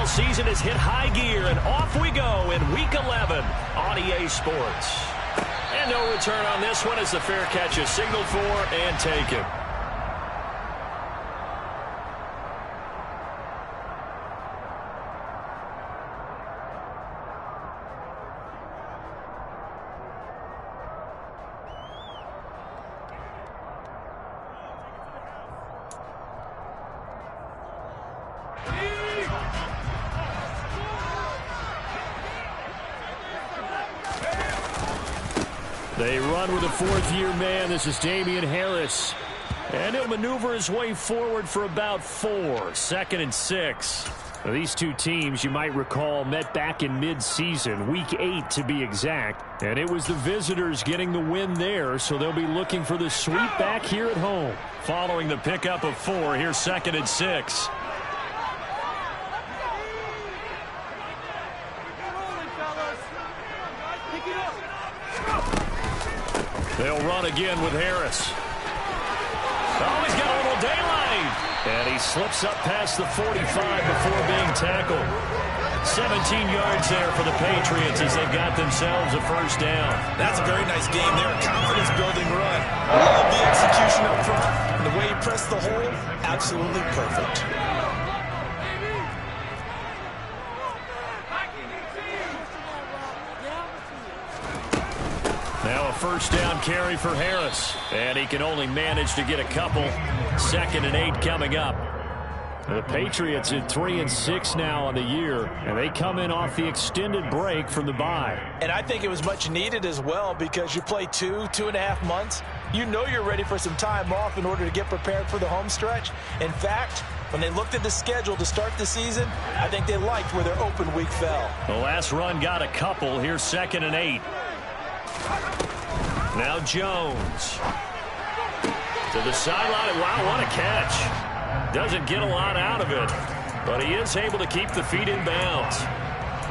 season has hit high gear, and off we go in Week 11 on EA Sports. And no return on this one as the fair catch is signaled for and taken. They run with a fourth-year man. This is Damian Harris. And he'll maneuver his way forward for about 4. 2nd and 6. Now, these two teams, you might recall, met back in mid-season, Week 8 to be exact. And it was the visitors getting the win there, so they'll be looking for the sweep back here at home. Following the pickup of 4, here's 2nd and 6. They'll run again with Harris. Oh, he's got a little daylight. And he slips up past the 45 before being tackled. 17 yards there for the Patriots as they've got themselves a first down. That's a very nice game there. Confidence-building run. Love the execution up front. And the way he pressed the hole, absolutely perfect. Now a first down carry for Harris. And he can only manage to get a couple. 2nd and 8 coming up. The Patriots at 3 and 6 now on the year. And they come in off the extended break from the bye. And I think it was much needed as well because you play 2.5 months. You know you're ready for some time off in order to get prepared for the home stretch. In fact, when they looked at the schedule to start the season, I think they liked where their open week fell. The last run got a couple. Here's 2nd and 8. Now Jones. To the sideline. Wow, what a catch. Doesn't get a lot out of it, but he is able to keep the feet in bounds.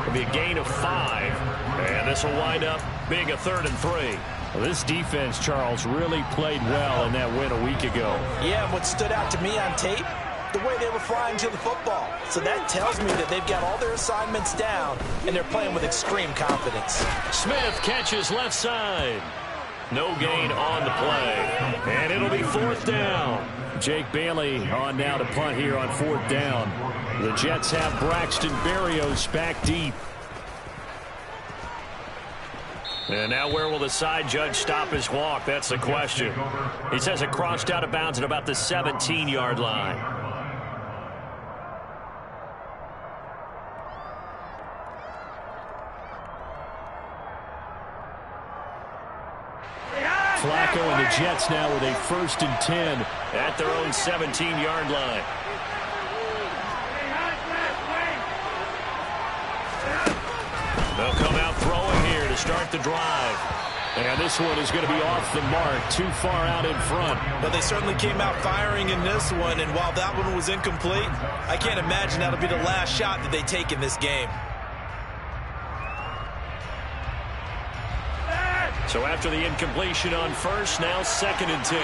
It'll be a gain of 5, and this will wind up being a 3rd and 3. Well, this defense, Charles, really played well in that win a week ago. Yeah, and what stood out to me on tape, the way they were flying to the football. So that tells me that they've got all their assignments down, and they're playing with extreme confidence. Smith catches left side. No gain on the play. And it'll be 4th down. Jake Bailey on now to punt here on 4th down. The Jets have Braxton Berrios back deep. And now where will the side judge stop his walk? That's the question. He says it crossed out of bounds at about the 17-yard line. Flacco and the Jets now with a 1st and 10 at their own 17-yard line. They'll come out throwing here to start the drive. And this one is going to be off the mark, too far out in front. But they certainly came out firing in this one, and while that one was incomplete, I can't imagine that'll be the last shot that they take in this game. So after the incompletion on first, now 2nd and 10.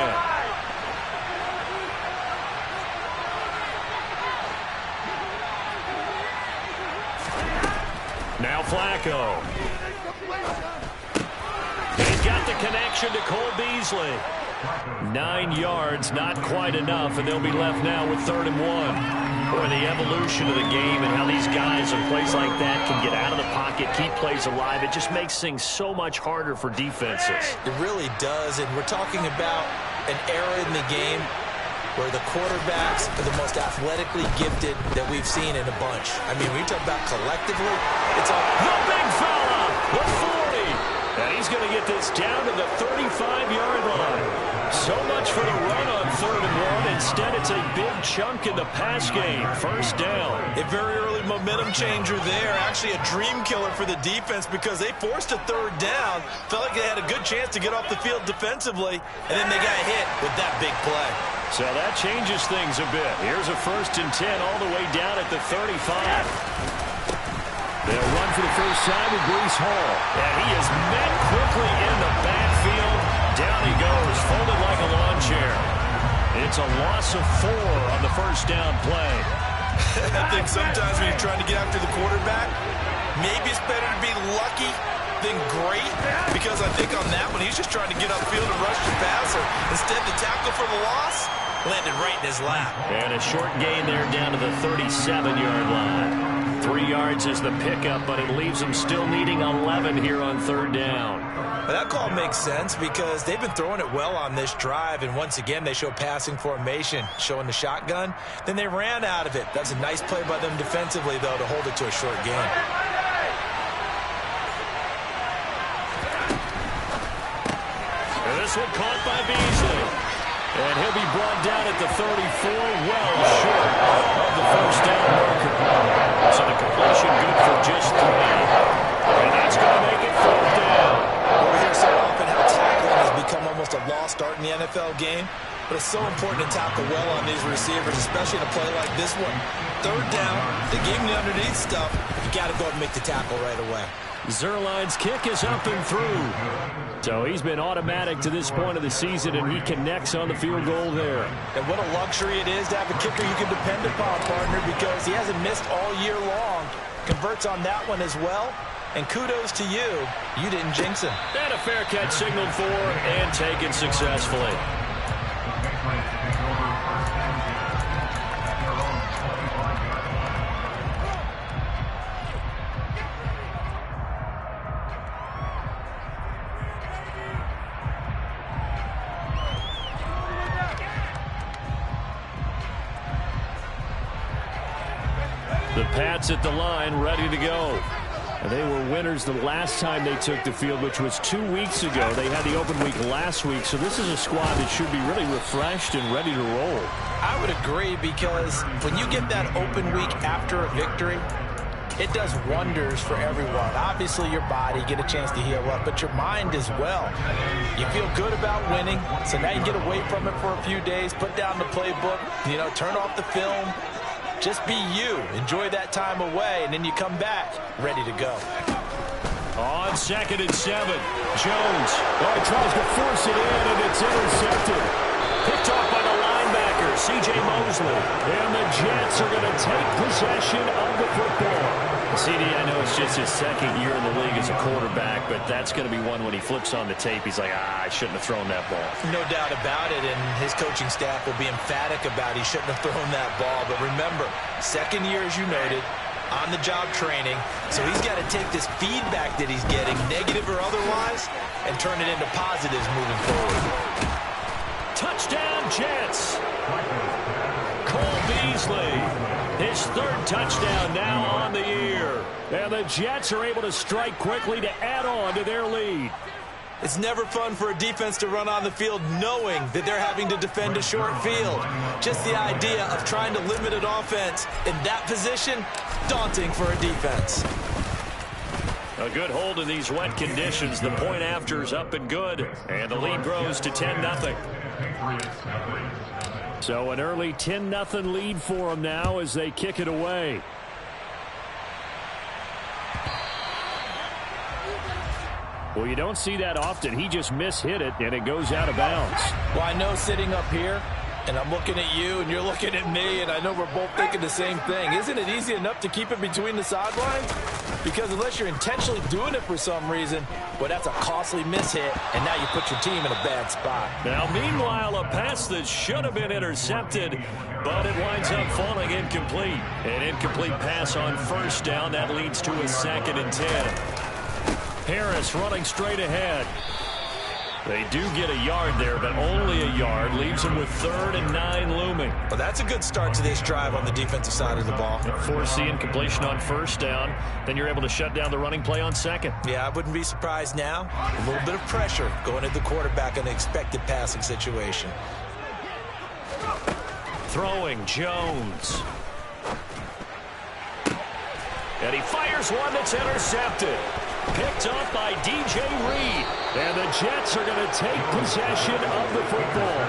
Now Flacco. He's got the connection to Cole Beasley. 9 yards, not quite enough, and they'll be left now with 3rd and 1. Boy, the evolution of the game and how these guys in plays like that can get out of the pocket, keep plays alive, it just makes things so much harder for defenses. It really does, and we're talking about an era in the game where the quarterbacks are the most athletically gifted that we've seen in a bunch. I mean, when you talk about collectively, it's all... The big fella, the 40. And he's going to get this down to the 35-yard line. So much for the run on 3rd and 1. Instead, it's a big chunk in the pass game. 1st down. A very early momentum changer there. Actually a dream killer for the defense because they forced a 3rd down. Felt like they had a good chance to get off the field defensively, and then they got hit with that big play. So that changes things a bit. Here's a 1st and 10 all the way down at the 35. They'll run for the first time with Breece Hall. And he is met quickly in the backfield. Down he goes, folded like a lawn chair. It's a loss of 4 on the 1st down play. I think sometimes when you're trying to get after the quarterback, maybe it's better to be lucky than great, because I think on that one, he's just trying to get upfield and rush the passer. Instead, the tackle for the loss landed right in his lap. And a short gain there down to the 37-yard line. 3 yards is the pickup, but it leaves them still needing 11 here on third down. But that call makes sense because they've been throwing it well on this drive, and once again, they show passing formation, showing the shotgun. Then they ran out of it. That's a nice play by them defensively, though, to hold it to a short gain. And this one caught by Beasley. And he'll be brought down at the 34, well short of the first down marker. So the completion good for just 3. And that's going to make it 4th down. We hear so often how tackling has become almost a lost art in the NFL game. But it's so important to tackle well on these receivers, especially in a play like this one. 3rd down, they gave him the underneath stuff. You got to go and make the tackle right away. Zuerlein's kick is up and through. So he's been automatic to this point of the season, and he connects on the field goal there. And what a luxury it is to have a kicker you can depend upon, partner, because he hasn't missed all year long. Converts on that one as well. And kudos to you. You didn't jinx him. And a fair catch signaled for and taken successfully. The Pats at the line, ready to go. And they were winners the last time they took the field, which was 2 weeks ago. They had the open week last week, so this is a squad that should be really refreshed and ready to roll. I would agree, because when you get that open week after a victory, it does wonders for everyone. Obviously, your body, get a chance to heal up, but your mind as well. You feel good about winning, so now you get away from it for a few days, put down the playbook, turn off the film. Just be you. Enjoy that time away, and then you come back ready to go. On 2nd and 7, Jones tries to force it in, and it's intercepted. Picked off by the linebacker, C.J. Mosley. And the Jets are going to take possession of the football. CD, I know it's just his 2nd year in the league as a quarterback, but that's going to be one when he flips on the tape, he's like, I shouldn't have thrown that ball. No doubt about it, and his coaching staff will be emphatic about he shouldn't have thrown that ball. But remember, 2nd year, as you noted, on-the-job training, so he's got to take this feedback that he's getting, negative or otherwise, and turn it into positives moving forward. Touchdown, Jets! Cole Beasley, his 3rd touchdown now on the year. And the Jets are able to strike quickly to add on to their lead. It's never fun for a defense to run on the field knowing that they're having to defend a short field. Just the idea of trying to limit an offense in that position, daunting for a defense. A good hold in these wet conditions. The point after is up and good, and the lead grows to 10-0. So an early 10-0 lead for them now as they kick it away. Well, you don't see that often. He just mishit it, and it goes out of bounds. Well, I know sitting up here, and I'm looking at you, and you're looking at me, and I know we're both thinking the same thing. Isn't it easy enough to keep it between the sidelines? Because unless you're intentionally doing it for some reason, well, that's a costly mishit, and now you put your team in a bad spot. Now, meanwhile, a pass that should have been intercepted, but it winds up falling incomplete. An incomplete pass on 1st down. That leads to a 2nd and 10. Harris running straight ahead. They do get a yard there, but only a yard. Leaves them with 3rd and 9 looming. Well, that's a good start to this drive on the defensive side of the ball. Force the incompletion on 1st down. Then you're able to shut down the running play on 2nd. Yeah, I wouldn't be surprised now. A little bit of pressure going at the quarterback in the expected passing situation. Throwing, Jones. And he fires one that's intercepted. Picked up by DJ Reed. And the Jets are going to take possession of the football.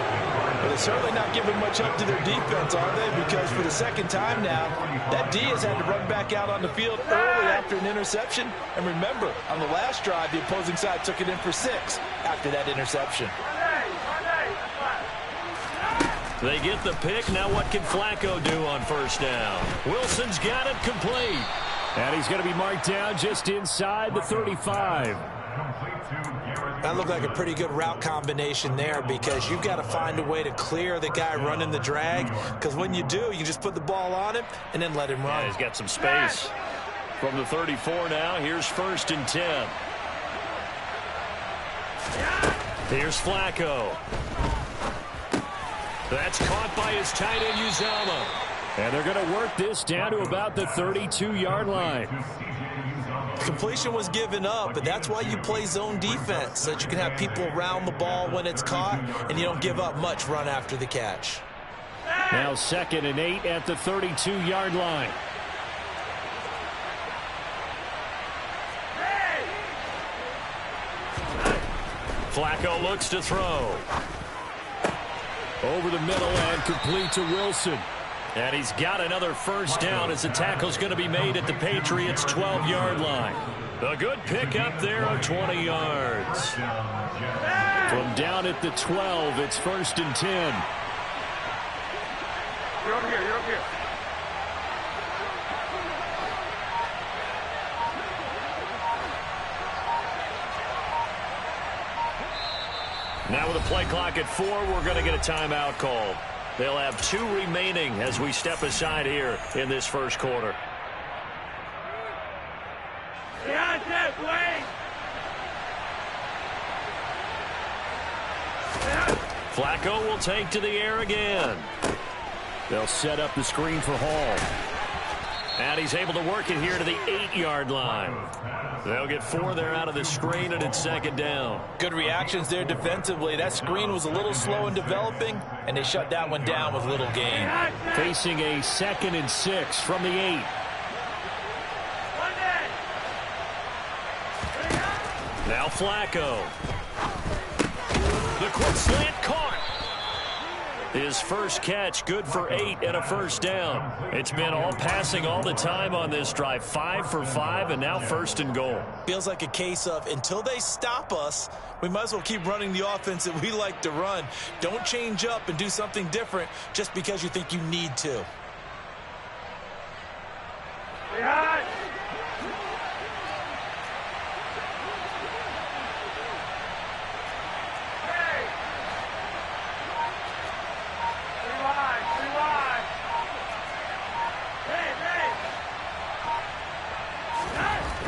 But they're certainly not giving much up to their defense, are they? Because for the 2nd time now, that D has had to run back out on the field early after an interception. And remember, on the last drive, the opposing side took it in for 6 after that interception. They get the pick. Now what can Flacco do on first down? Wilson's got it complete. And he's going to be marked down just inside the 35. That looked like a pretty good route combination there, because you've got to find a way to clear the guy running the drag, because when you do, you just put the ball on him and then let him run. Yeah, he's got some space. From the 34 now, here's 1st and 10. Here's Flacco. That's caught by his tight end, Uzama. And they're going to work this down to about the 32-yard line. Completion was given up, but that's why you play zone defense, so that you can have people around the ball when it's caught, and you don't give up much run after the catch. Now 2nd and 8 at the 32-yard line. Flacco looks to throw. Over the middle and complete to Wilson. And he's got another first down as the tackle's going to be made at the Patriots' 12-yard line. A good pick up there of 20 yards. From down at the 12, it's 1st and 10. You're over here, you're over here. Now with a play clock at 4, we're going to get a timeout called. They'll have 2 remaining as we step aside here in this first quarter. Flacco will take to the air again. They'll set up the screen for Hall. And he's able to work it here to the 8-yard line. They'll get 4 there out of the screen, and it's 2nd down. Good reactions there defensively. That screen was a little slow in developing, and they shut that one down with little gain. Facing a 2nd and 6 from the 8. Now Flacco. The quick slant caught. His first catch, good for 8 and a first down. It's been all passing all the time on this drive. 5 for 5, and now 1st and goal. Feels like a case of, until they stop us, we might as well keep running the offense that we like to run. Don't change up and do something different just because you think you need to.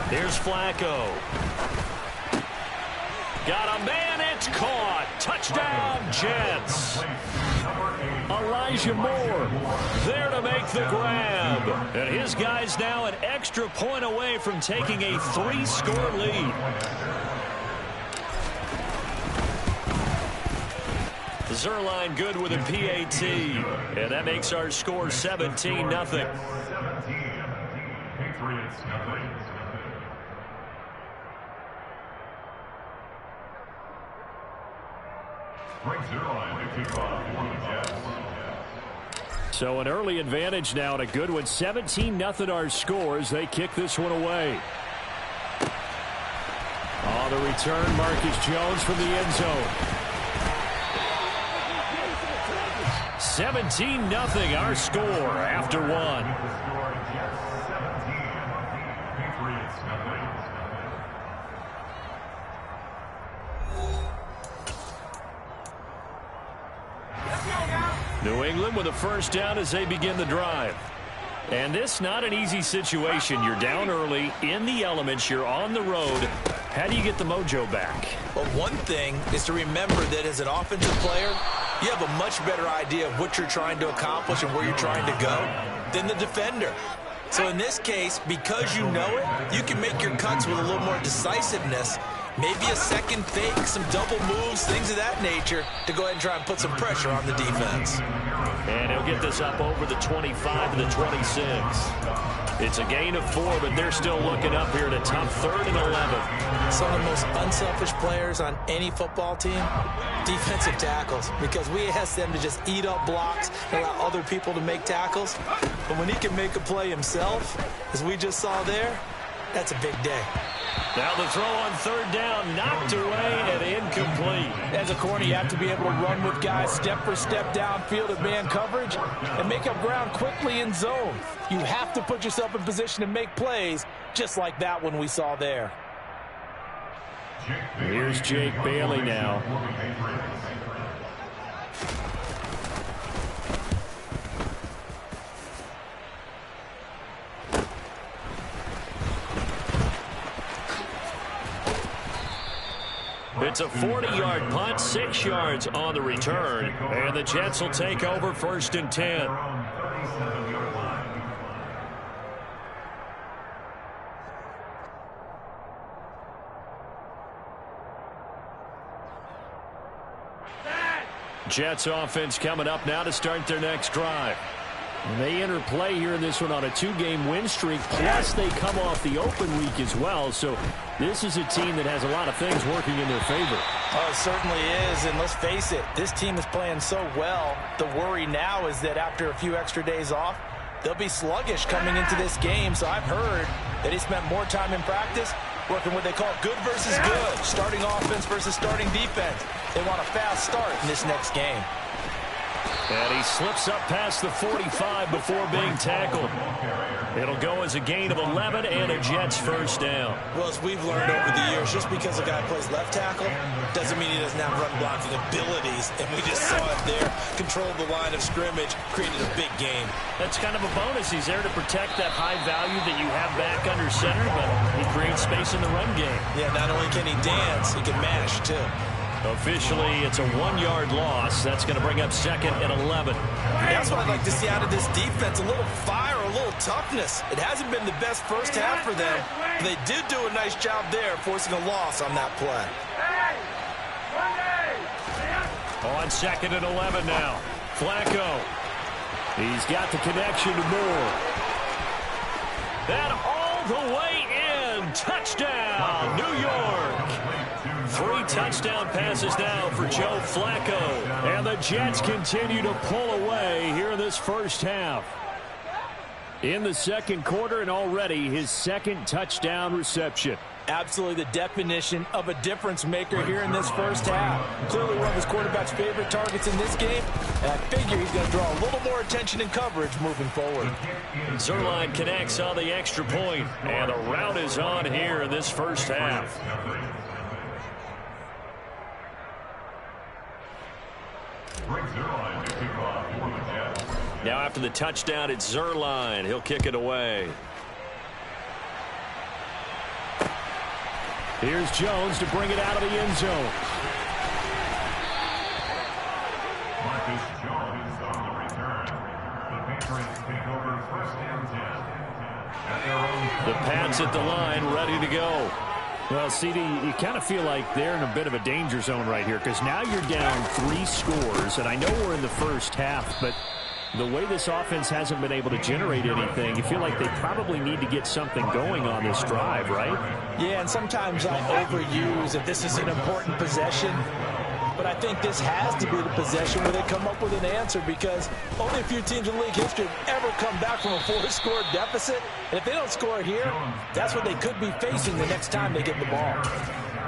Here's Flacco. Got a man, it's caught. Touchdown, Jets. Elijah Moore there to make the grab. And his guy's now an extra point away from taking a 3-score lead. Zerline good with a PAT. And that makes our score 17-0. So an early advantage now and a good one. 17-0 our score as they kick this one away. On the return, Marcus Jones from the end zone. 17-0 our score after 1. New England with a first down as they begin the drive. And this not an easy situation. You're down early, in the elements, you're on the road. How do you get the mojo back? Well, one thing is to remember that as an offensive player, you have a much better idea of what you're trying to accomplish and where you're trying to go than the defender. So in this case, because you know it, you can make your cuts with a little more decisiveness. Maybe a second fake, some double moves, things of that nature to go ahead and try and put some pressure on the defense. And he'll get this up over the 25 to the 26. It's a gain of 4, but they're still looking up here at a tough 3rd and 11. Some of the most unselfish players on any football team, defensive tackles, because we ask them to just eat up blocks and allow other people to make tackles. But when he can make a play himself, as we just saw there, that's a big day. Now the throw on third down, knocked away and incomplete. As a corner, you have to be able to run with guys step for step downfield in man coverage and make up ground quickly in zone. You have to put yourself in position to make plays, just like that one we saw there. Here's Jake Bailey now. It's a 40-yard punt, 6 yards on the return, and the Jets will take over 1st and 10. Jets offense coming up now to start their next drive. And they enter play here in this one on a 2-game win streak, plus they come off the open week as well. So this is a team that has a lot of things working in their favor. Oh, it certainly is, and let's face it, this team is playing so well. The worry now is that after a few extra days off, they'll be sluggish coming into this game. So I've heard that he spent more time in practice working what they call good versus good, starting offense versus starting defense. They want a fast start in this next game. And he slips up past the 45 before being tackled. It'll go as a gain of 11 and a Jets first down. Well, as we've learned over the years, just because a guy plays left tackle doesn't mean he doesn't have run blocking abilities. And we just saw it there. Controlled the line of scrimmage, created a big game. That's kind of a bonus. He's there to protect that high value that you have back under center, but he creates space in the run game. Yeah, not only can he dance, he can mash, too. Officially, it's a 1-yard loss. That's going to bring up 2nd and 11. That's what I'd like to see out of this defense, a little fire, a little toughness. It hasn't been the best first half for them, but they did do a nice job there, forcing a loss on that play. On 2nd and 11 now. Flacco. He's got the connection to Moore. And all the way in. Touchdown, New York. 3 touchdown passes now for Joe Flacco. And the Jets continue to pull away here in this first half. In the second quarter, and already his 2nd touchdown reception. Absolutely the definition of a difference maker here in this first half. Clearly one of his quarterback's favorite targets in this game, and I figure he's going to draw a little more attention and coverage moving forward. Zuerlein connects on the extra point, and the route is on here in this first half. Now after the touchdown, it's Zuerlein. He'll kick it away. Here's Jones to bring it out of the end zone. Marcus Jones on the return. The Patriots take over 1st and 10. The Pats at the line, ready to go. Well, CD, you kind of feel like they're in a bit of a danger zone right here because now you're down 3 scores, and I know we're in the first half, but the way this offense hasn't been able to generate anything, you feel like they probably need to get something going on this drive, right? Yeah, and sometimes I overuse if this is an important possession. But I think this has to be the possession where they come up with an answer because only a few teams in league history have ever come back from a 4-score deficit. And if they don't score here, that's what they could be facing the next time they get the ball.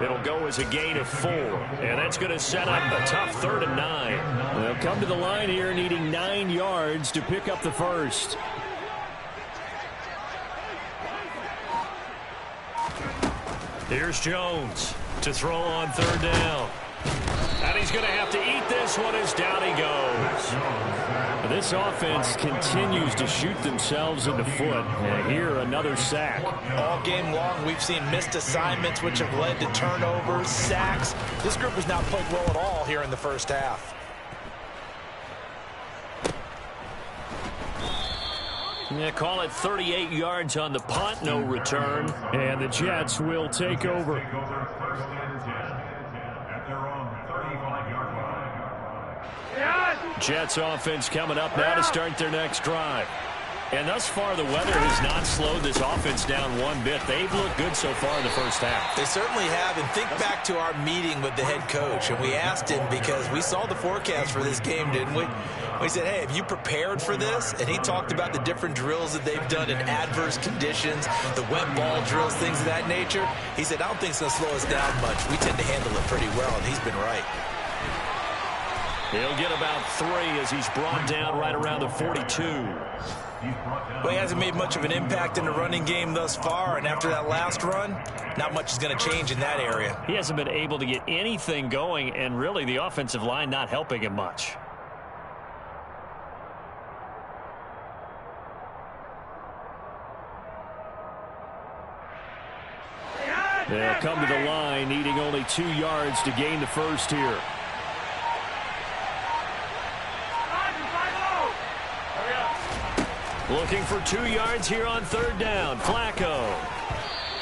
It'll go as a gain of 4, and that's going to set up a tough 3rd and 9. They'll come to the line here needing 9 yards to pick up the first. Here's Jones to throw on 3rd down. And he's going to have to eat this one as down he goes. This offense continues to shoot themselves in the foot. And here, another sack. All game long, we've seen missed assignments, which have led to turnovers, sacks. This group has not played well at all here in the first half. Yeah, call it 38 yards on the punt, no return. And the Jets will take over. Jets offense coming up now to start their next drive. And thus far, the weather has not slowed this offense down one bit. They've looked good so far in the first half. They certainly have. And think back to our meeting with the head coach. And we asked him, because we saw the forecast for this game, didn't we? We said, hey, have you prepared for this? And he talked about the different drills that they've done in adverse conditions, the wet ball drills, things of that nature. He said, I don't think it's going to slow us down much. We tend to handle it pretty well, and he's been right. He'll get about 3 as he's brought down right around the 42. Well, he hasn't made much of an impact in the running game thus far, and after that last run, not much is going to change in that area. He hasn't been able to get anything going, and really the offensive line not helping him much. They'll come to the line, needing only 2 yards to gain the first here. Looking for 2 yards here on 3rd down. Flacco.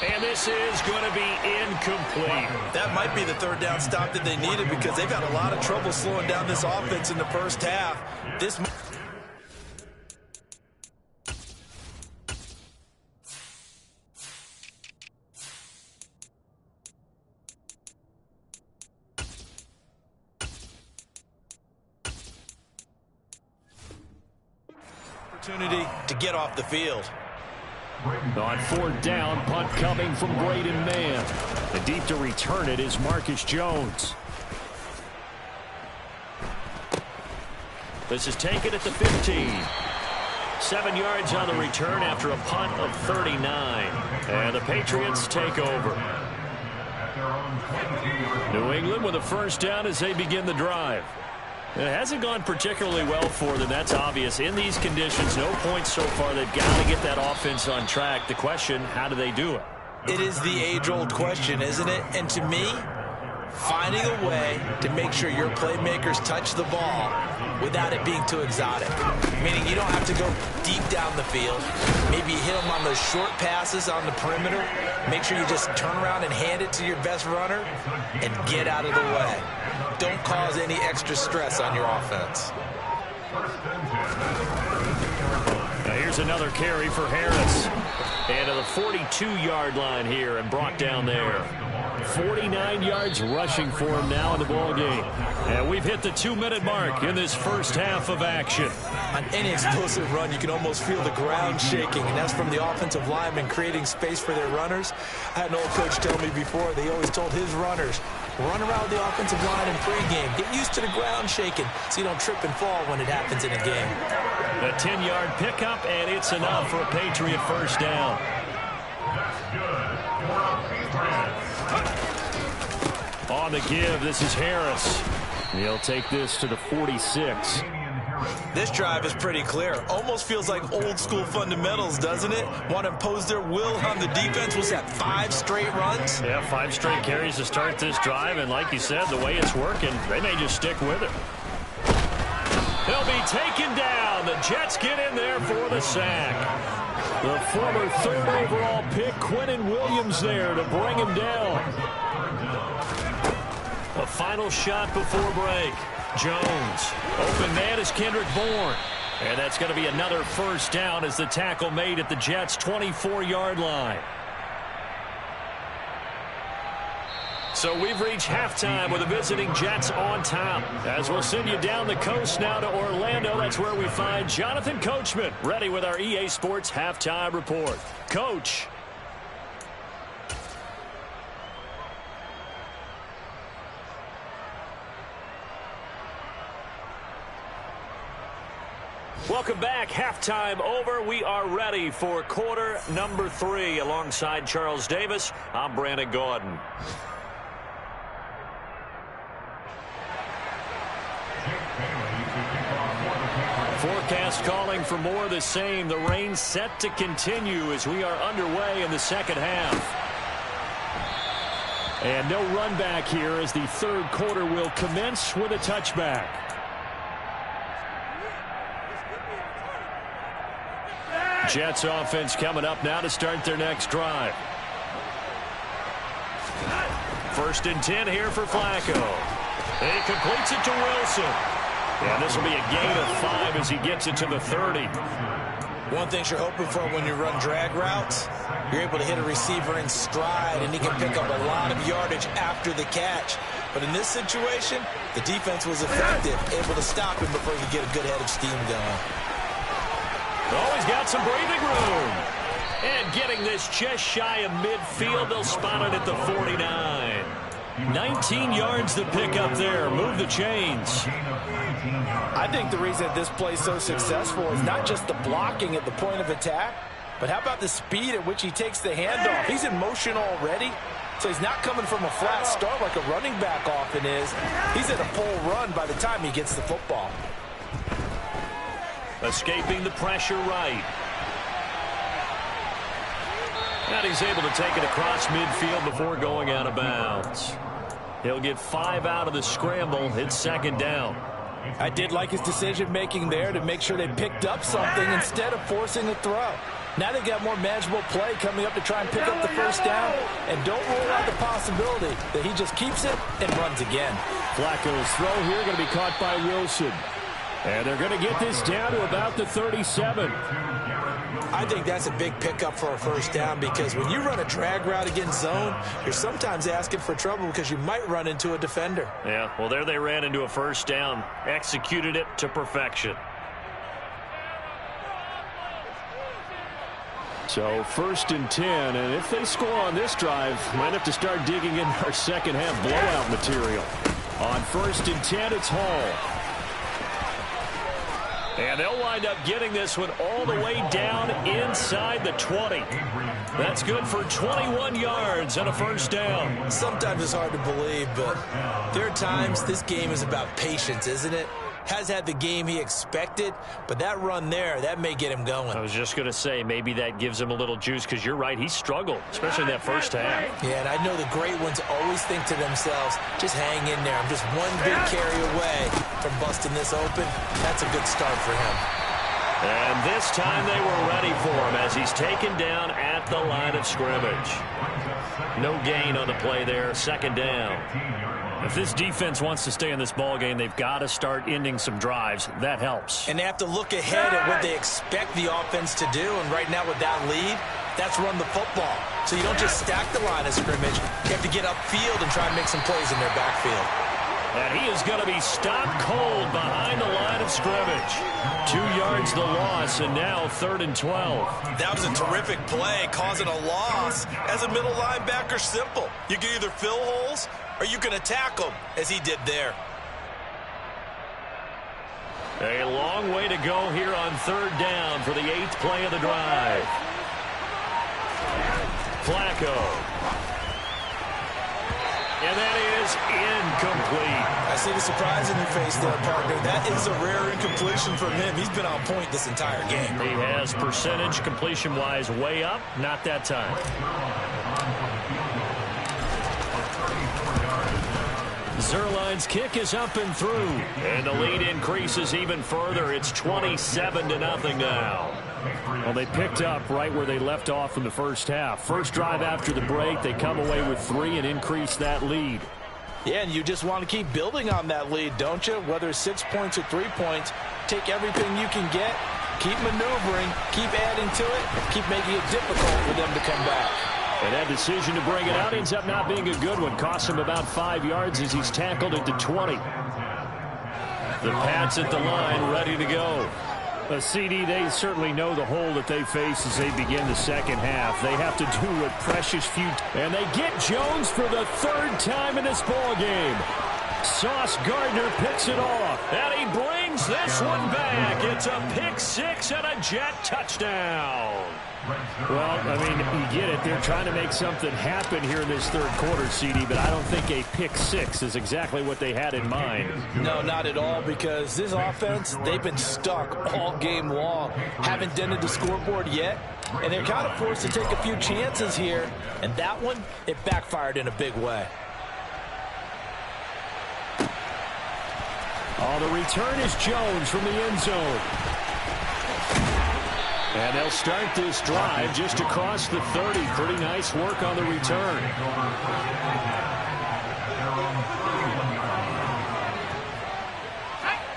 And this is going to be incomplete. That might be the 3rd down stop that they needed, because they've had a lot of trouble slowing down this offense in the first half. This opportunity to get off the field. On 4th down, punt coming from Braden Mann. And deep to return it is Marcus Jones. This is taken at the 15. 7 yards on the return after a punt of 39. And the Patriots take over. New England with a first down as they begin the drive. It hasn't gone particularly well for them. That's obvious. In these conditions, no points so far. They've got to get that offense on track. The question, how do they do it? It is the age-old question, isn't it? And to me, finding a way to make sure your playmakers touch the ball without it being too exotic. Meaning you don't have to go deep down the field. Maybe you hit them on those short passes on the perimeter. Make sure you just turn around and hand it to your best runner and get out of the way. Don't cause any extra stress on your offense. Now here's another carry for Harris. And to the 42-yard line here and brought down there. 49 yards rushing for him now in the ball game. And we've hit the 2-minute mark in this first half of action. On any explosive run, you can almost feel the ground shaking, and that's from the offensive linemen creating space for their runners. I had an old coach tell me before, they always told his runners, run around the offensive line in pregame. Get used to the ground shaking so you don't trip and fall when it happens in a game. A 10-yard pickup, and it's enough for a Patriot first down. On the give, this is Harris. He'll take this to the 46. This drive is pretty clear. Almost feels like old school fundamentals, doesn't it? Want to impose their will on the defense. Was that 5 straight runs? Yeah, 5 straight carries to start this drive. And like you said, the way it's working, they may just stick with it. He'll be taken down. The Jets get in there for the sack. The former 3rd overall pick, Quinnen Williams, there to bring him down. A final shot before break. Jones. Open man is Kendrick Bourne. And that's going to be another first down as the tackle made at the Jets' 24-yard line. So we've reached halftime with the visiting Jets on top. As we'll send you down the coast now to Orlando, that's where we find Jonathan Coachman, ready with our EA Sports halftime report. Coach. Welcome back. Halftime over. We are ready for quarter number 3. Alongside Charles Davis, I'm Brandon Gaudin. Forecast calling for more of the same. The rain set to continue as we are underway in the second half. And no run back here as the 3rd quarter will commence with a touchback. Jets offense coming up now to start their next drive. 1st and 10 here for Flacco. And he completes it to Wilson. And this will be a gain of 5 as he gets it to the 30. One thing you're hoping for when you run drag routes, you're able to hit a receiver in stride, and he can pick up a lot of yardage after the catch. But in this situation, the defense was effective, able to stop him before he could get a good head of steam going. Oh, he's got some breathing room. And getting this just shy of midfield, they'll spot it at the 49. 19 yards to pick up there. Move the chains. I think the reason that this play is so successful is not just the blocking at the point of attack, but how about the speed at which he takes the handoff? He's in motion already, so he's not coming from a flat start like a running back often is. He's at a full run by the time he gets the football. Escaping the pressure right. And he's able to take it across midfield before going out of bounds. He'll get 5 out of the scramble. It's second down. I did like his decision-making there to make sure they picked up something instead of forcing a throw. Now they've got more manageable play coming up to try and pick up the first down. And don't rule out the possibility that he just keeps it and runs again. Flacco's throw here going to be caught by Wilson. And they're going to get this down to about the 37. I think that's a big pickup for a first down because when you run a drag route against zone, you're sometimes asking for trouble because you might run into a defender. Yeah, well, there they ran into a first down. Executed it to perfection. So, 1st and 10, and if they score on this drive, might have to start digging in our second half blowout material. On 1st and 10, it's Hall. And they'll wind up getting this one all the way down inside the 20. That's good for 21 yards and a first down. Sometimes it's hard to believe, but there are times this game is about patience, isn't it? Has had the game he expected, but that run there, that may get him going. I was just going to say, maybe that gives him a little juice because you're right, he struggled, especially in that first half. Yeah, and I know the great ones always think to themselves, just hang in there. I'm just one big carry away from busting this open. That's a good start for him. And this time they were ready for him as he's taken down at the line of scrimmage. No gain on the play there, second down. If this defense wants to stay in this ballgame, they've got to start ending some drives. That helps. And they have to look ahead at what they expect the offense to do. And right now with that lead, that's run the football. So you don't just stack the line of scrimmage. You have to get upfield and try and make some plays in their backfield. And he is going to be stopped cold behind the line of scrimmage. 2 yards the loss, and now 3rd and 12. That was a terrific play, causing a loss. As a middle linebacker, simple. You can either fill holes or you can attack them, as he did there. A long way to go here on 3rd down for the 8th play of the drive. Flacco. And that is incomplete. I see the surprise in your face there, partner. That is a rare incompletion from him. He's been on point this entire game. He has percentage completion-wise way up. Not that time. Zerline's kick is up and through. And the lead increases even further. It's 27-0 now. Well, they picked up right where they left off in the first half. First drive after the break, they come away with 3 and increase that lead. Yeah, and you just want to keep building on that lead, don't you? Whether it's 6 points or 3 points, take everything you can get, keep maneuvering, keep adding to it, keep making it difficult for them to come back. And that decision to bring it out ends up not being a good one. Costs him about 5 yards as he's tackled at the 20. The Pats at the line, ready to go. CD, they certainly know the hole that they face as they begin the second half. They have to do what precious few... And they get Jones for the 3rd time in this ball game. Sauce Gardner picks it off. And he brings this one back. It's a pick 6 and a Jet touchdown. Well, I mean, you get it. They're trying to make something happen here in this 3rd quarter, CD, but I don't think a pick 6 is exactly what they had in mind. No, not at all, because this offense, they've been stuck all game long. Haven't dented the scoreboard yet, and they're kind of forced to take a few chances here, and that one, it backfired in a big way. Oh, the return is Jones from the end zone. And they'll start this drive just across the 30. Pretty nice work on the return.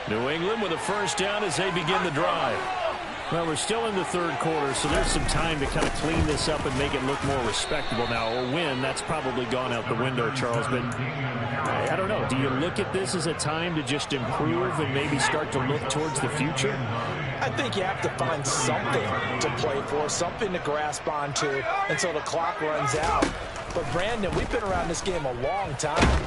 New England with a first down as they begin the drive. Well, we're still in the third quarter, so there's some time to kind of clean this up and make it look more respectable. Now, a win, that's probably gone out the window, Charles, but I don't know. Do you look at this as a time to just improve and maybe start to look towards the future? I think you have to find something to play for, something to grasp onto until the clock runs out. But, Brandon, we've been around this game a long time.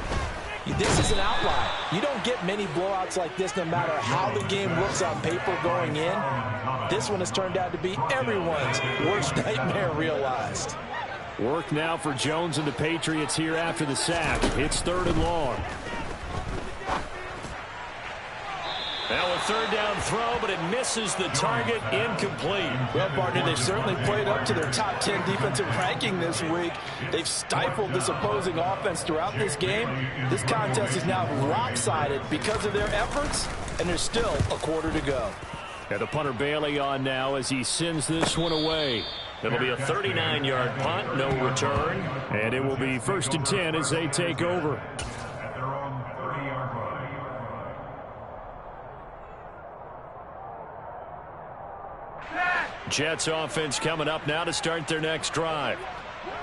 This is an outlier. You don't get many blowouts like this no matter how the game looks on paper going in. This one has turned out to be everyone's worst nightmare realized. Work now for Jones and the Patriots here after the sack. It's 3rd and long. Now a 3rd down throw, but it misses the target, incomplete. Well, partner, they've certainly played up to their top 10 defensive ranking this week. They've stifled this opposing offense throughout this game. This contest is now lopsided because of their efforts, and there's still a quarter to go. And the punter Bailey on now as he sends this one away. It'll be a 39-yard punt, no return, and it will be 1st and 10 as they take over. Jets offense coming up now to start their next drive.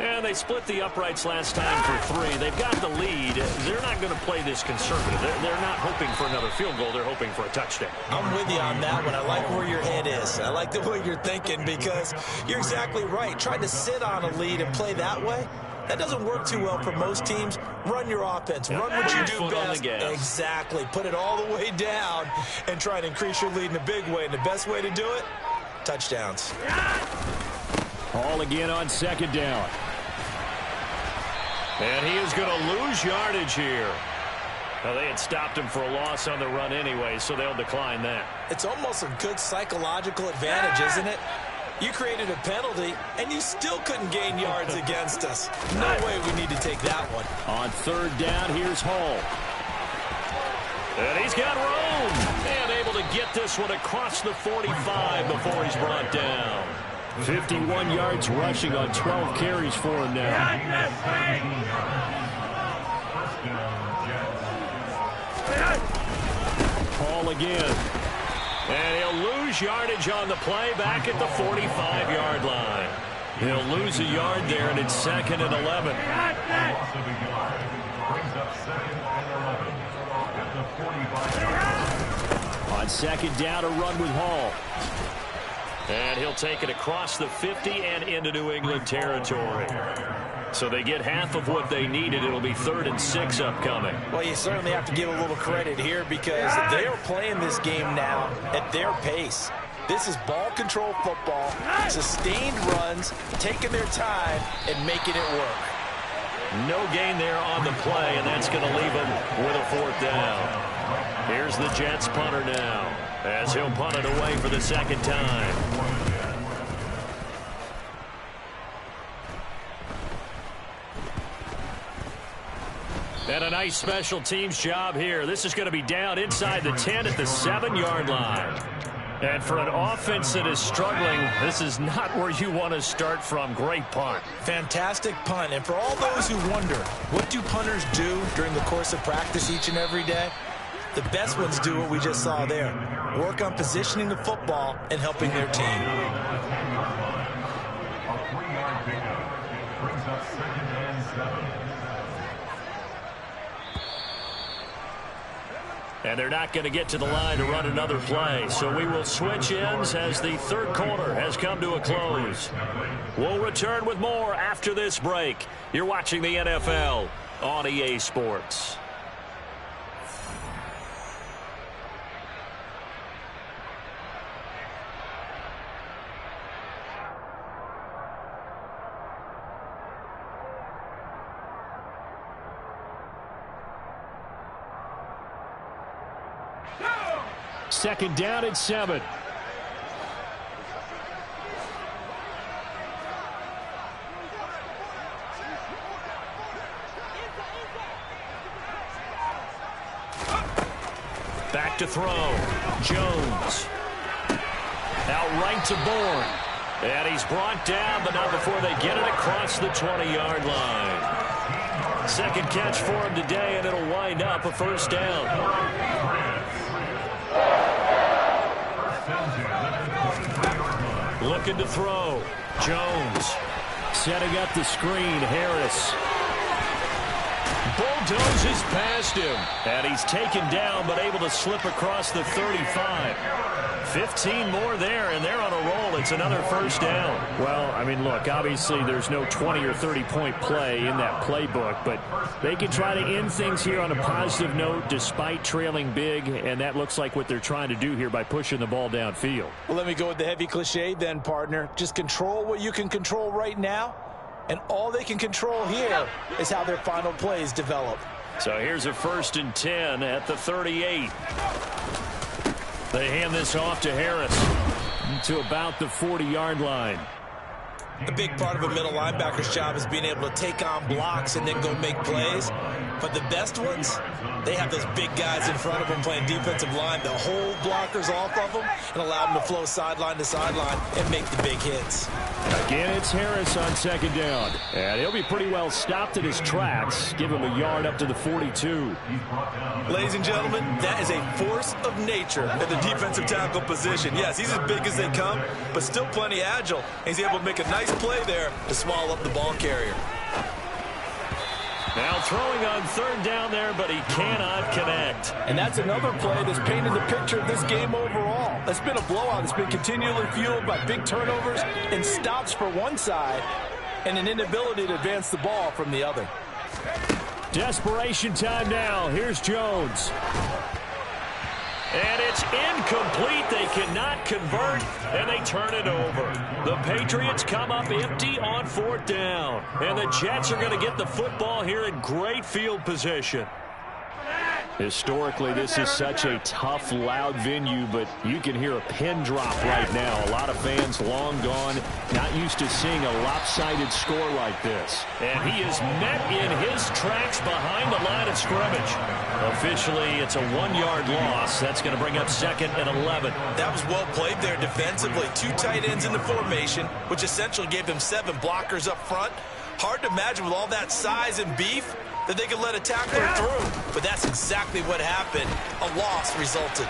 And they split the uprights last time for 3. They've got the lead. They're not going to play this conservative. They're not hoping for another field goal. They're hoping for a touchdown. I'm with you on that one. I like where your head is. I like the way you're thinking because you're exactly right. Trying to sit on a lead and play that way, that doesn't work too well for most teams. Run your offense. Run what you do best. Exactly. Put it all the way down and try and increase your lead in a big way. And the best way to do it, touchdowns. All again on 2nd down. And he is going to lose yardage here. Now, they had stopped him for a loss on the run anyway, so they'll decline that. It's almost a good psychological advantage, isn't it? You created a penalty, and you still couldn't gain yards against us. No way we need to take that one. On 3rd down, here's Hall. And he's got room. And able to get this one across the 45 before he's brought down. 51 yards rushing on 12 carries for him now. Hall again. And he'll lose yardage on the play back at the 45-yard line. He'll lose a yard there, and it's 2nd and 11. On 2nd down, a run with Hall. And he'll take it across the 50 and into New England territory. So they get half of what they needed. It'll be 3rd and 6 upcoming. Well, you certainly have to give a little credit here because they are playing this game now at their pace. This is ball control football, sustained runs, taking their time and making it work. No gain there on the play, and that's going to leave them with a 4th down. Here's the Jets punter now, as he'll punt it away for the 2nd time. And a nice special teams job here. This is going to be down inside the 10 at the 7-yard line. And for an offense that is struggling, this is not where you want to start from. Great punt. Fantastic punt. And for all those who wonder, what do punters do during the course of practice each and every day? The best ones do what we just saw there. Work on positioning the football and helping their team. A 3-yard pickup brings up 2nd and 7. And they're not going to get to the line to run another play. So we will switch ends as the 3rd quarter has come to a close. We'll return with more after this break. You're watching the NFL on EA Sports. Second down and 7. Back to throw. Jones. Out right to Bourne. And he's brought down, but not before they get it across the 20-yard line. Second catch for him today, and it'll wind up a 1st down. looking to throw. Jones setting up the screen. Harris bulldozes past him. And he's taken down, but able to slip across the 35. 15 more there, and they're on a roll. It's another first down. Well, I mean, look, obviously there's no 20 or 30-point play in that playbook, but they can try to end things here on a positive note despite trailing big, and that looks like what they're trying to do here by pushing the ball downfield. Well, let me go with the heavy cliche then, partner. Just control what you can control right now, and all they can control here is how their final plays develop. So here's a 1st and 10 at the 38. They hand this off to Harris to about the 40-yard line. A big part of a middle linebacker's job is being able to take on blocks and then go make plays. But the best ones, they have those big guys in front of them playing defensive line that hold blockers off of them and allow them to flow sideline to sideline and make the big hits. Again, it's Harris on 2nd down. And he'll be pretty well stopped in his tracks. Give him a yard up to the 42. Ladies and gentlemen, that is a force of nature at the defensive tackle position. Yes, he's as big as they come, but still plenty agile. He's able to make a nice play there to swallow up the ball carrier. Now throwing on 3rd down there, but he cannot connect. And that's another play that's painted the picture of this game overall. It's been a blowout. It's been continually fueled by big turnovers and stops for one side and an inability to advance the ball from the other. Desperation time now. Here's Jones. And it's incomplete. They cannot convert, and they turn it over. The Patriots come up empty on 4th down. And the Jets are going to get the football here in great field position. Historically, this is such a tough, loud venue, but you can hear a pin drop right now. A lot of fans long gone, not used to seeing a lopsided score like this. And he is met in his tracks behind the line of scrimmage. Officially, it's a 1-yard loss. That's going to bring up 2nd and 11. That was well played there defensively. 2 tight ends in the formation, which essentially gave them 7 blockers up front. Hard to imagine with all that size and beef that they could let a tackler through. But that's exactly what happened. A loss resulted.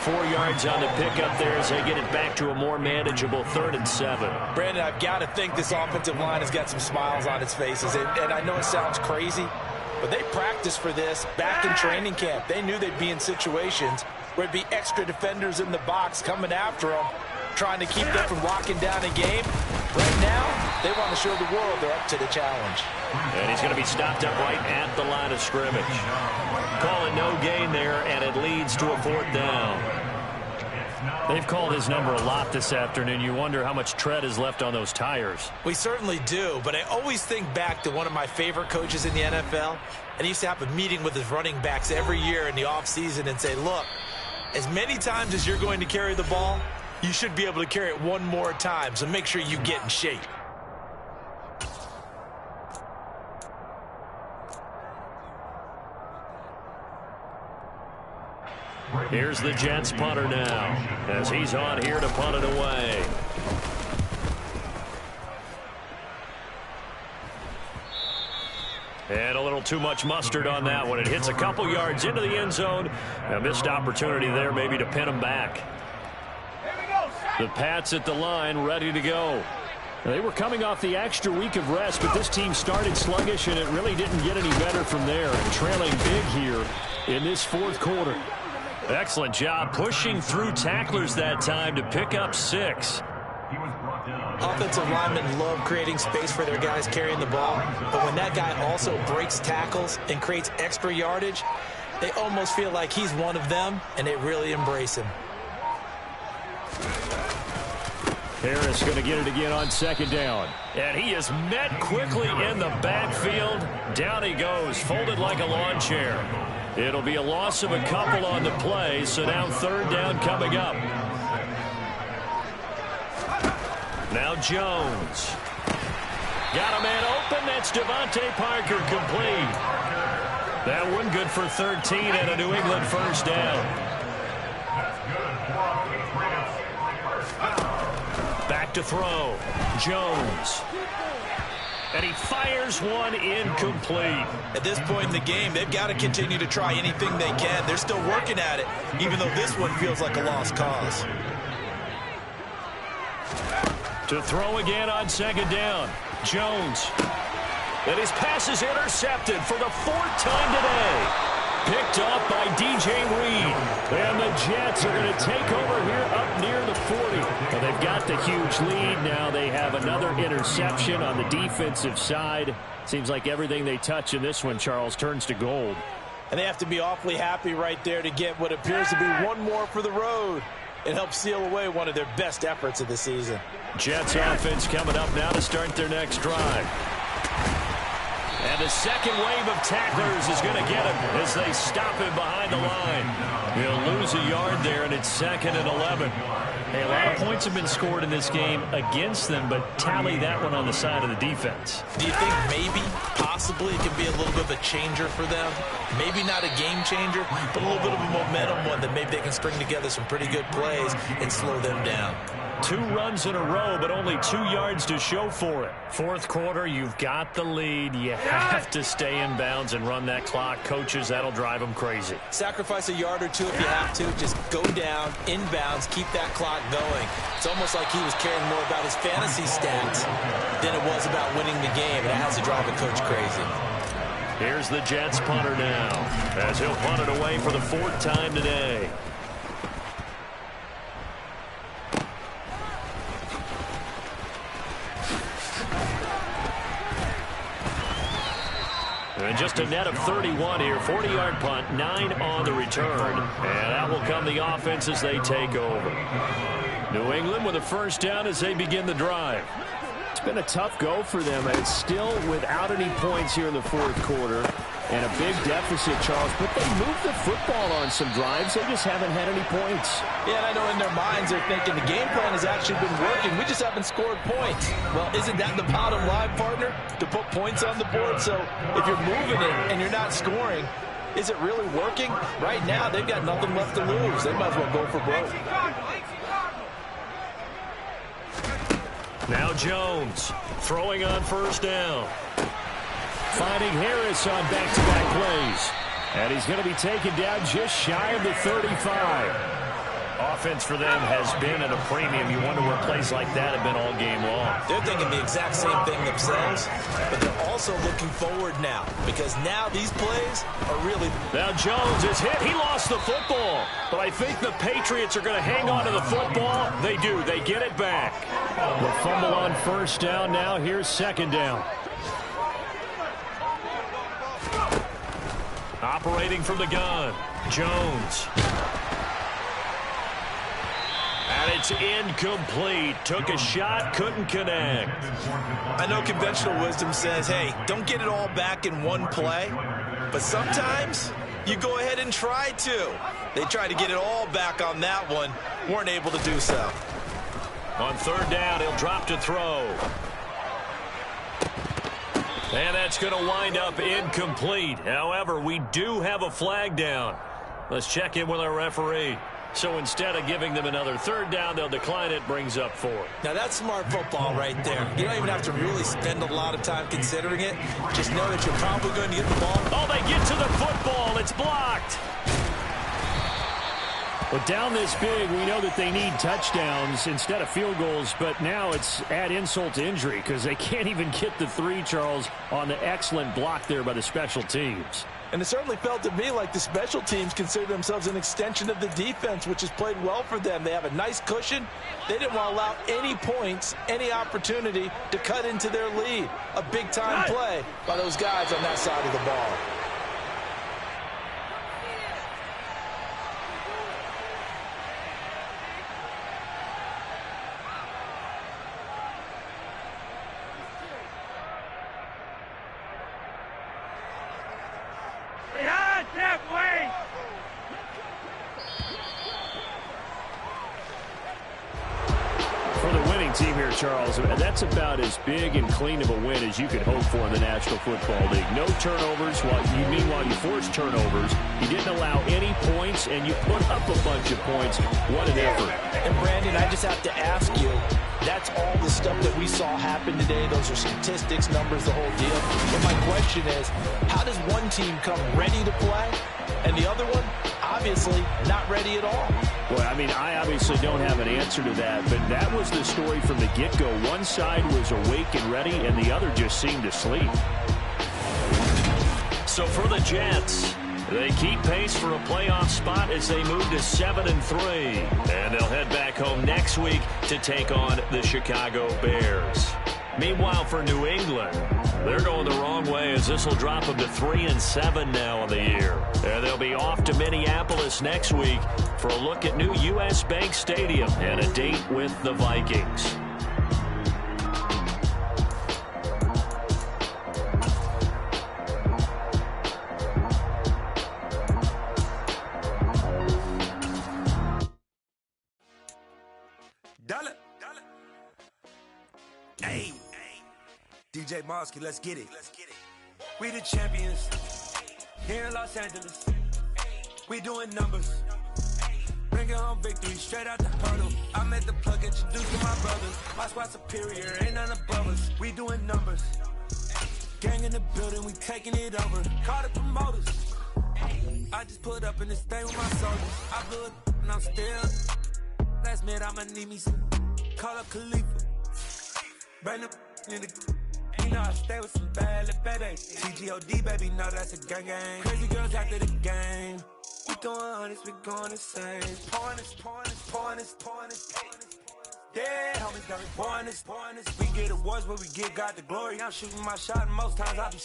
4 yards on the pickup there as they get it back to a more manageable 3rd and 7. Brandon, I've got to think this offensive line has got some smiles on its faces. And I know it sounds crazy, but they practiced for this back in training camp. They knew they'd be in situations where it'd be extra defenders in the box coming after them, trying to keep them from locking down a game. Right now, they want to show the world they're up to the challenge. And he's going to be stopped up right at the line of scrimmage. Call it no gain there, and it leads to a 4th down. They've called his number a lot this afternoon. You wonder how much tread is left on those tires. We certainly do, but I always think back to one of my favorite coaches in the NFL, and he used to have a meeting with his running backs every year in the offseason and say, look, as many times as you're going to carry the ball, you should be able to carry it one more time, so make sure you get in shape. Here's the Jets punter now, as he's on here to punt it away. And a little too much mustard on that one. It hits a couple yards into the end zone. A missed opportunity there maybe to pin him back. The Pats at the line, ready to go. They were coming off the extra week of rest, but this team started sluggish, and it really didn't get any better from there. And trailing big here in this 4th quarter. Excellent job pushing through tacklers that time to pick up 6. Offensive linemen love creating space for their guys carrying the ball, but when that guy also breaks tackles and creates extra yardage, they almost feel like he's one of them, and they really embrace him. Harris going to get it again on 2nd down. And he is met quickly in the backfield. Down he goes, folded like a lawn chair. It'll be a loss of a couple on the play, so now 3rd down coming up. Now Jones. Got a man open. That's Devontae Parker complete. That one good for 13 and a New England 1st down. Back to throw. Jones. And he fires one incomplete. At this point in the game, they've got to continue to try anything they can. They're still working at it, even though this one feels like a lost cause. To throw again on second down. Jones. And his pass is intercepted for the 4th time today. Picked off by DJ Reed. And the Jets are going to take over here up near the 40. Well, they've got the huge lead. Now they have another interception on the defensive side. Seems like everything they touch in this one, Charles, turns to gold. And they have to be awfully happy right there to get what appears to be one more for the road. It helps seal away one of their best efforts of the season. Jets offense coming up now to start their next drive. And the second wave of tacklers is going to get him as they stop him behind the line. He'll lose a yard there, and it's 2nd and 11. Hey, a lot of points have been scored in this game against them, but tally that one on the side of the defense. Do you think maybe, possibly, it can be a little bit of a changer for them? Maybe not a game changer, but a little bit of a momentum one that maybe they can string together some pretty good plays and slow them down. 2 runs in a row, but only 2 yards to show for it. 4th quarter, you've got the lead. You have to stay in bounds and run that clock. Coaches, that'll drive them crazy. Sacrifice a yard or 2 if you have to. Just go down, inbounds, keep that clock going. It's almost like he was caring more about his fantasy stats than it was about winning the game. That has to drive a coach crazy. Here's the Jets punter now, as he'll punt it away for the 4th time today. And just a net of 31 here. 40-yard punt, 9 on the return. And that will come the offense as they take over. New England with a 1st down as they begin the drive. It's been a tough go for them, and it's still without any points here in the 4th quarter. And a big deficit, Charles, but they moved the football on some drives. They just haven't had any points. Yeah, and I know in their minds they're thinking the game plan has actually been working. We just haven't scored points. Well, isn't that the bottom line, partner? To put points on the board? So if you're moving it and you're not scoring, is it really working? Right now, they've got nothing left to lose. They might as well go for broke. Now Jones throwing on 1st down. Finding Harris on back-to-back plays. And he's going to be taken down just shy of the 35. Offense for them has been at a premium. You wonder where plays like that have been all game long. They're thinking the exact same thing themselves, but they're also looking forward now because now these plays are really... Now Jones is hit. He lost the football. But I think the Patriots are going to hang on to the football. They do. They get it back. The fumble on 1st down now. Here's 2nd down. Operating from the gun, Jones. And it's incomplete. Took a shot, couldn't connect. I know conventional wisdom says, hey, don't get it all back in one play. But sometimes you go ahead and try to. They tried to get it all back on that one. Weren't able to do so. On 3rd down, he'll drop to throw. And that's going to wind up incomplete. However, we do have a flag down. Let's check in with our referee. So instead of giving them another 3rd down, they'll decline it, brings up 4. Now that's smart football right there. You don't even have to really spend a lot of time considering it. Just know that you're probably going to get the ball. Oh, they get to the football. It's blocked. But down this big, we know that they need touchdowns instead of field goals, but now it's add insult to injury because they can't even get the 3, Charles, on the excellent block there by the special teams. And it certainly felt to me like the special teams consider themselves an extension of the defense, which has played well for them. They have a nice cushion. They didn't want to allow any points, any opportunity to cut into their lead. A big-time play by those guys on that side of the ball. Team here, Charles, that's about as big and clean of a win as you could hope for in the National Football League. No turnovers. Meanwhile, you forced turnovers. You didn't allow any points, and you put up a bunch of points. What an effort. And, Brandon, I just have to ask you, that's all the stuff that we saw happen today. Those are statistics, numbers, the whole deal. But my question is, how does one team come ready to play, and the other one obviously not ready at all. Well, I mean, I obviously don't have an answer to that, but that was the story from the get-go. One side was awake and ready, and the other just seemed asleep. So for the Jets, they keep pace for a playoff spot as they move to 7-3. And they'll head back home next week to take on the Chicago Bears. Meanwhile, for New England, they're going the wrong way as this will drop them to 3-7 now on the year. And they'll be off to Minneapolis next week for a look at new U.S. Bank Stadium and a date with the Vikings. Hey, DJ Mosky, let's get it. We the champions here in Los Angeles. We doing numbers. Bringing home victory straight out the huddle. I'm at the plug, introduced to my brothers. My squad superior, ain't none above us. We doing numbers. Gang in the building, we taking it over. Call the promoters. I just put up in this thing with my soldiers. I blew it and I'm still. Last minute, I'ma need me some. Call up Khalifa. Bring them in the. You know I stay with some bad little baby. TGOD, baby, know that's a gang gang. Crazy girls after the game. We doing honest, we going insane. Pouring this. Yeah, homies got me pouring this. We get awards, but we give God the glory. I'm shooting my shot, and most times I be